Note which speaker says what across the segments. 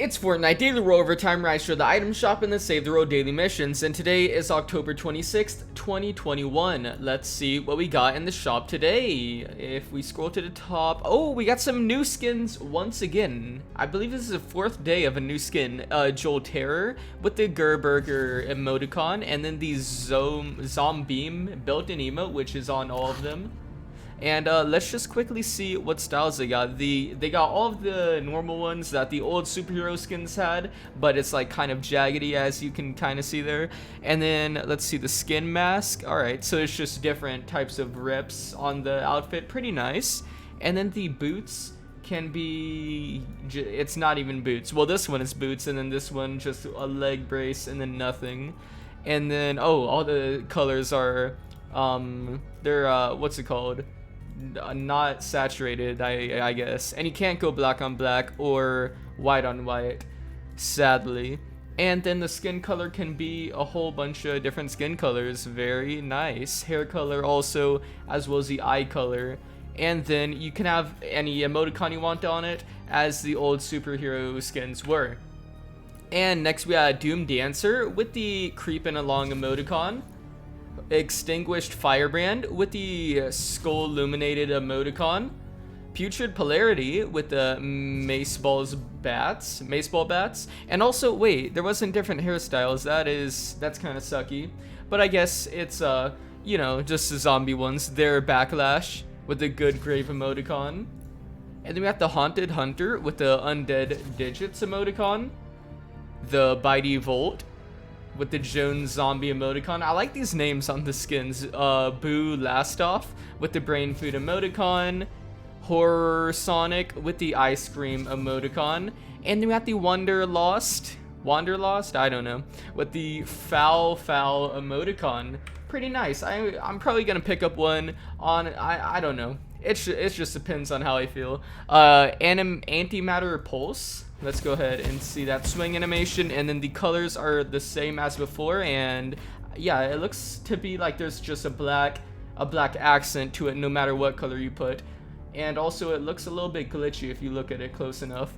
Speaker 1: It's Fortnite Daily Rollover time, where I show the item shop and the Save the World daily missions, and today is October 26th, 2021. Let's see what we got in the shop today. If we scroll to the top, oh, we got some new skins once again. I believe this is the fourth day of a new skin. Joel Terror with the Gerburger emoticon, and then the Zombeam built-in emote, which is on all of them. And let's just quickly see what styles they got. They got all of the normal ones that the old superhero skins had, but it's like kind of jaggedy, as you can kind of see there. And then let's see the skin mask. Alright, so it's just different types of rips on the outfit. Pretty nice. And then the boots can be, it's not even boots. Well, this one is boots, and then this one just a leg brace, and then nothing. And then, oh, all the colors are, they're, what's it called? Not saturated, I guess. And you can't go black on black or white on white, sadly. And then the skin color can be a whole bunch of different skin colors. Very nice. Hair color also, as well as the eye color. And then you can have any emoticon you want on it, as the old superhero skins were. And next we got Doom Dancer with the creepin' along emoticon. Extinguished Firebrand with the skull illuminated emoticon. Putrid Polarity with the maceball bats. And also, wait, there wasn't different hairstyles. That's kind of sucky, but I guess it's you know, just the zombie ones. They're Backlash with the good grave emoticon. And then we have the Haunted Hunter with the undead digits emoticon. The Bitey Volt with the Jones zombie emoticon. I like these names on the skins. Boo Lastoff with the brain food emoticon. Horror Sonic with the ice cream emoticon. And then we got the Wanderlost, I don't know, with the foul emoticon. Pretty nice. I'm probably gonna pick up one on, I don't know. It just depends on how I feel. Antimatter Pulse. Let's go ahead and see that swing animation, and then the colors are the same as before, and yeah, it looks to be like there's just a black accent to it no matter what color you put. And also it looks a little bit glitchy if you look at it close enough.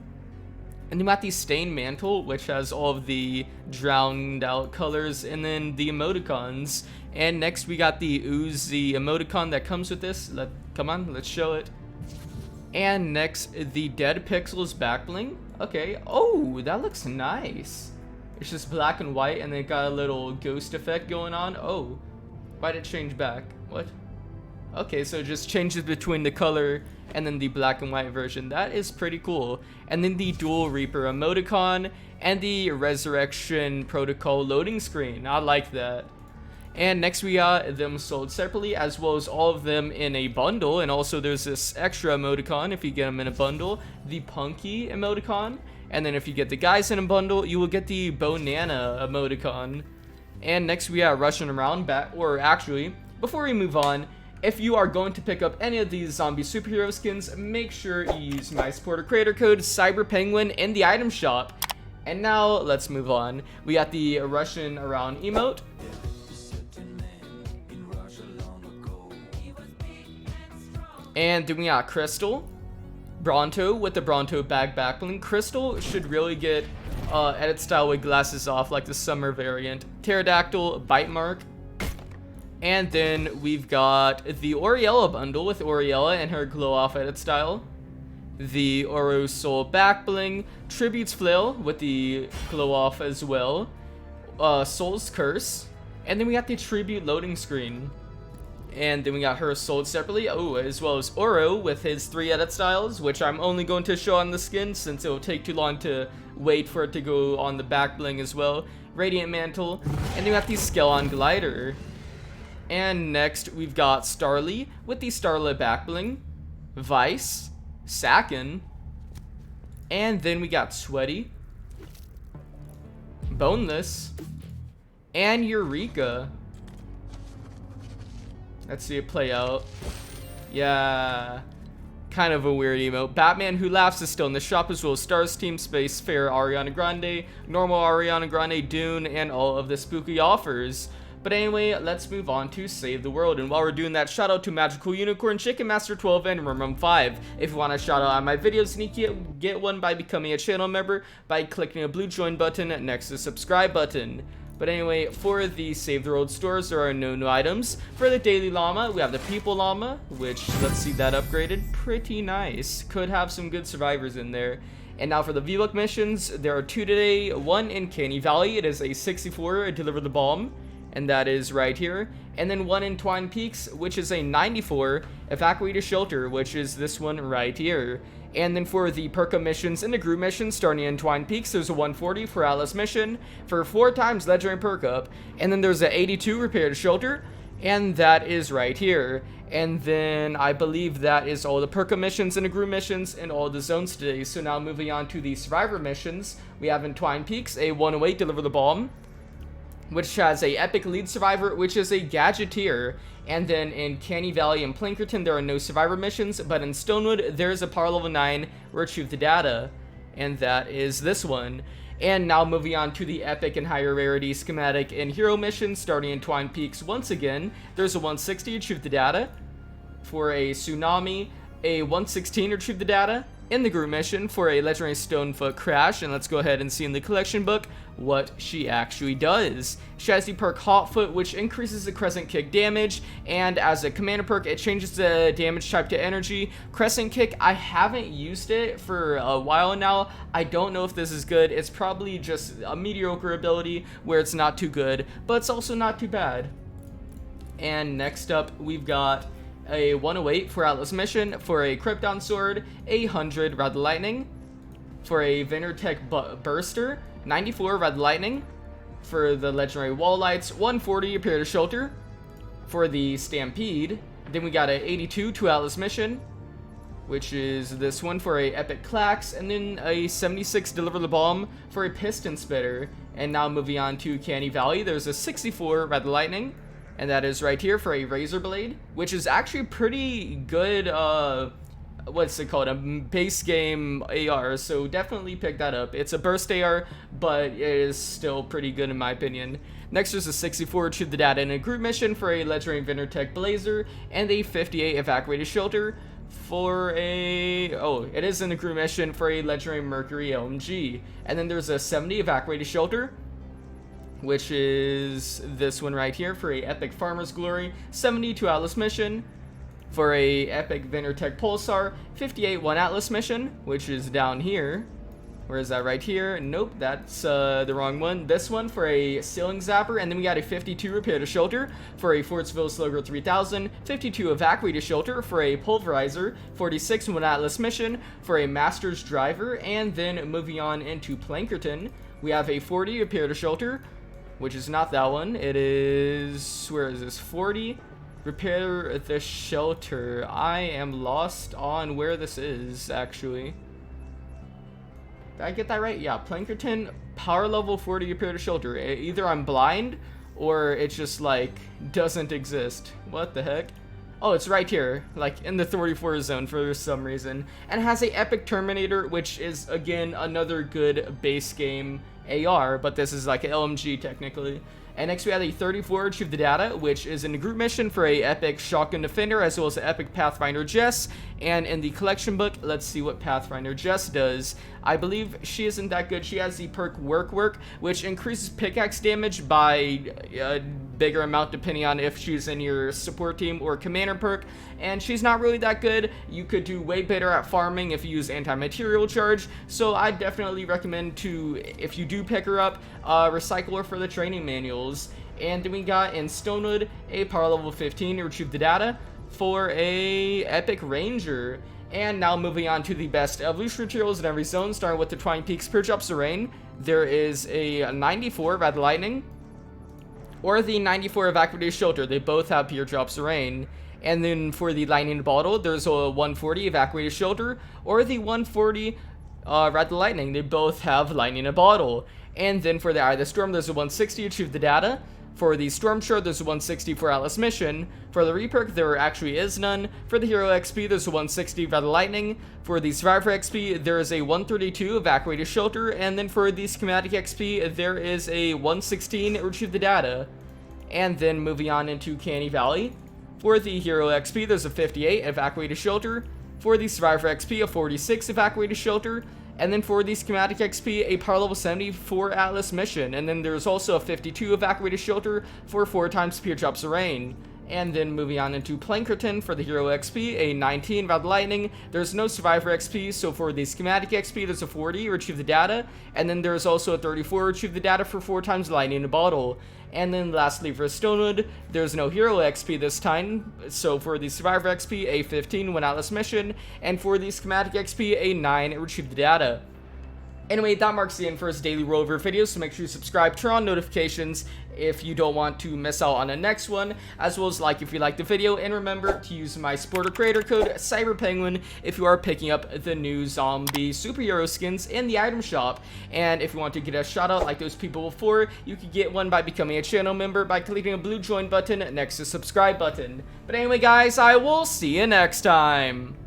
Speaker 1: And then we got the Stained Mantle, which has all of the drowned out colors, and then the emoticons. And next we got the Uzi emoticon that comes with this. Come on, let's show it. And next, the Dead Pixels back bling. Okay, oh, that looks nice. It's just black and white, and then it got a little ghost effect going on. Oh, why did it change back? What? Okay, so it just changes between the color and then the black and white version. That is pretty cool. And then the Dual Reaper emoticon and the Resurrection Protocol loading screen. I like that. And next we got them sold separately, as well as all of them in a bundle. And also there's this extra emoticon if you get them in a bundle, the Punky emoticon. And then if you get the guys in a bundle, you will get the Bonana emoticon. And next we got Rushing Around or actually, before we move on, if you are going to pick up any of these zombie superhero skins, make sure you use my supporter creator code CyberPenguin in the item shop. And now let's move on. We got the Rushing Around emote. And then we got Crystal, Bronto with the Bronto back bling. Crystal should really get edit style with glasses off, like the summer variant. Pterodactyl, Bite Mark. And then we've got the Oriella bundle with Oriella and her glow off edit style. The Oro Soul back bling, Tribute's Flail with the glow off as well. Soul's Curse. And then we got the Tribute loading screen. And then we got her sold separately, oh, as well as Oro with his 3 edit styles, which I'm only going to show on the skin since it will take too long to wait for it to go on the back bling as well. Radiant Mantle, and then we got the Skellon Glider. And next we've got Starly with the Starlit back bling, Vice, Sakin, and then we got Sweaty, Boneless, and Eureka. Let's see it play out. Yeah, kind of a weird emote. Batman Who Laughs is still in the shop, as well as Stars Team, Space Fair Ariana Grande, Normal Ariana Grande, Dune, and all of the spooky offers. But anyway, let's move on to Save the World. And while we're doing that, shout out to Magical Unicorn, Chicken Master 12, and Rum5. If you want to shout out on my videos, you can get one by becoming a channel member by clicking the blue join button next to the subscribe button. But anyway, for the Save the World stores, there are no new items. For the Daily Llama, we have the People Llama, which, let's see that upgraded. Pretty nice. Could have some good survivors in there. And now for the VBUCK missions, there are 2 today. One in Canny Valley, it is a 64, Deliver the Bomb, and that is right here. And then one in Twine Peaks, which is a 94, Evacuate a Shelter, which is this one right here. And then for the Perka missions and the group missions, starting in Twine Peaks, there's a 140 for Atlas mission for 4 times Legendary Perk Up. And then there's a 82 Repair to Shelter, and that is right here. And then I believe that is all the Perka missions and the group missions and all the zones today. So now moving on to the Survivor missions, we have in Twine Peaks a 108 Deliver the Bomb, which has a epic lead survivor, which is a gadgeteer. And then in Canny Valley and Plankerton, there are no survivor missions, but in Stonewood, there's a power level 9 retrieve the data, and that is this one. And now moving on to the epic and higher rarity schematic and hero missions, starting in Twine Peaks once again, there's a 160 retrieve the data. For a Tsunami, a 116 retrieve the data. In the group mission for a legendary Stonefoot Crash, and let's go ahead and see in the collection book what she actually does. She has the perk Hotfoot, which increases the Crescent Kick damage, and as a commander perk, it changes the damage type to energy. Crescent Kick, I haven't used it for a while now. I don't know if this is good. It's probably just a mediocre ability where it's not too good, but it's also not too bad. And next up, we've got a 108 for Atlas mission, for a Krypton Sword, a 100 Red Lightning, for a Venertech Burster, 94 Red Lightning, for the Legendary Wall Lights, 140 Appear to Shelter, for the Stampede. Then we got a 82 to Atlas mission, which is this one for a Epic Clax, and then a 76 Deliver the Bomb for a Piston Spitter. And now moving on to Canny Valley, there's a 64 Red Lightning, and that is right here for a Razor Blade, which is actually pretty good, what's it called, a base game AR, so definitely pick that up. It's a burst AR, but it is still pretty good in my opinion. Next there's a 64 Retrieve the Data in a group mission for a Legendary Venertech Blazer, and a 58 Evacuate a Shelter for a, it is in the group mission for a Legendary Mercury LMG. And then there's a 70 Evacuate a Shelter, which is this one right here for a Epic Farmer's Glory, 72 Atlas mission, for a Epic Venertech Pulsar, 58 1 Atlas mission, which is down here. Where is that? Right here? Nope, that's the wrong one. This one for a Ceiling Zapper, and then we got a 52 Repair to Shelter for a Fortsville Slugger 3000, 52 Evacuate to Shelter for a Pulverizer, 46 1 Atlas mission for a Master's Driver, and then moving on into Plankerton, we have a 40 Repair to Shelter, which is not that one. It is, where is this? 40 Repair the Shelter. I am lost on where this is, actually. Did I get that right? Yeah, Plankerton, power level 40 Repair to Shelter. Either I'm blind, or it just, like, doesn't exist. What the heck? Oh, it's right here, like, in the 34 zone for some reason. And it has a Epic Terminator, which is, again, another good base game AR, but this is like an LMG technically. And next we have a 34 Retrieve the Data, which is in a group mission for a Epic Shotgun Defender, as well as an Epic Pathfinder Jess. And in the collection book, let's see what Pathfinder Jess does. I believe she isn't that good. She has the perk Work, which increases pickaxe damage by a bigger amount depending on if she's in your support team or commander perk. And she's not really that good. You could do way better at farming if you use anti-material charge. So I definitely recommend to, if you do pick her up, recycle her for the training manuals. And then we got in Stonewood a power level 15 to retrieve the data for a Epic Ranger. And now moving on to the best evolution materials in every zone, starting with the Twine Peaks Pure Drops of Rain. There is a 94 Red Lightning, or the 94 Evacuated Shelter. They both have Pure Drops of Rain. And then for the Lightning Bottle, there's a 140 Evacuated Shelter, or the 140 Red Lightning. They both have Lightning in a Bottle. And then for the Eye of the Storm, there's a 160 Achieve the Data. For the Storm Shard, there's a 160 for Atlas Mission. For the Reperk, there actually is none. For the Hero XP, there's a 160 Red Lightning. For the Survivor XP, there is a 132 Evacuated Shelter. And then for the Schematic XP, there is a 116 Retrieve the Data. And then moving on into Canny Valley. For the Hero XP, there's a 58 Evacuated Shelter. For the Survivor XP, a 46 Evacuated Shelter. And then for the Schematic XP, a Power Level 74 Atlas mission. And then there's also a 52 Evacuated Shelter for 4 times Spear Drops of Rain. And then moving on into Plankerton for the Hero XP, a 19 Rod Lightning. There's no Survivor XP, so for the Schematic XP, there's a 40 Retrieve the Data. And then there's also a 34 Retrieve the Data for 4 times Lightning in a Bottle. And then lastly for Stonewood, there's no Hero XP this time, so for the Survivor XP, a 15 One Atlas Mission, and for the Schematic XP, a 9 Retrieve the Data. Anyway, that marks the end for this daily rollover video, so make sure you subscribe, turn on notifications if you don't want to miss out on the next one, as well as like if you like the video, and remember to use my supporter creator code CyberPenguin if you are picking up the new zombie superhero skins in the item shop. And if you want to get a shout out like those people before, you can get one by becoming a channel member by clicking a blue join button next to subscribe button. But anyway guys, I will see you next time.